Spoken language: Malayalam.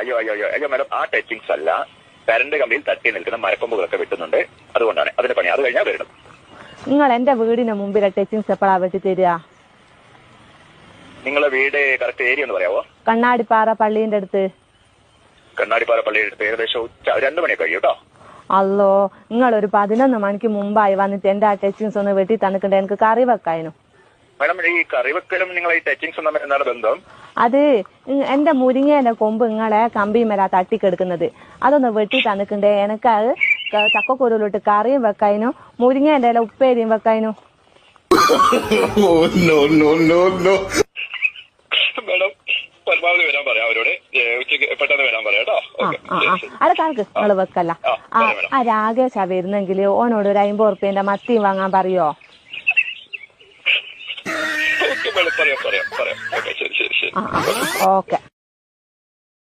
അയ്യോ അയ്യോ അയ്യോ അയ്യോ മാഡം, ആ ടച്ചിങ്സ് അല്ല, കറണ്ട് കമ്പിയിൽ തട്ടി നിൽക്കുന്ന മരക്കൊമ്പുകളൊക്കെ വെട്ടുന്നുണ്ട്, അതുകൊണ്ടാണ് അതിന്റെ പണി. അത് കഴിഞ്ഞാൽ വരണം. നിങ്ങൾ എന്റെ വീടിന് മുമ്പിലെ ടച്ചിങ്സ് എപ്പോഴാ വെട്ടി തരിക? നിങ്ങളെ വീട് കറക്റ്റ് ഏരിയ ഒന്ന് പറയാവോ? കണ്ണാടിപ്പാറ പള്ളീന്റെ അടുത്ത്. കണ്ണാടിപ്പാറ പള്ളിയുടെ അടുത്ത് ഏകദേശം 2 മണിയൊക്കെ കഴിയും കേട്ടോ. അല്ലോ, നിങ്ങളൊരു 11 മണിക്ക് മുമ്പായി വന്നിട്ട് എന്റെ ആ ടച്ചിങ്സ് ഒന്ന് വെട്ടി തന്നിട്ടുണ്ട്, എനിക്ക് കറി വെക്കാനും. മാഡം, ഈ കറിവെക്കലും നിങ്ങൾ ഈ ടച്ചിങ്സും തമ്മിൽ എന്താണ് ബന്ധം? അത് എന്റെ മുരിങ്ങേന്റെ കൊമ്പ് നിങ്ങളെ കമ്പിമേലാ തട്ടിക്കെടുക്കുന്നത്, അതൊന്ന് വെട്ടി തന്നിട്ടുണ്ടേ. എനിക്ക് അത് ചക്കക്കുരുവിലിട്ട് കറിയും വെക്കാനും മുരിങ്ങേന്റെ ഇല ഉപ്പേരിയും വെക്കാനും. മാഡം, പരമാവധി വരാൻ പറയാം അവരോട്, ഉച്ചയ്ക്ക് പെട്ടെന്ന് വരാൻ പറയാം കേട്ടോ. അത് കണക്ക് നിങ്ങൾ വെക്കല്ല. ആ രാകേഷാ വരുന്നെങ്കിൽ ഓനോട് ഒരു 50 ഉറുപ്പ്യന്റെ മത്തിയും വാങ്ങാൻ പറയോ? പറയാം. ഓക്കെ, ശരി. ഓക്കെ.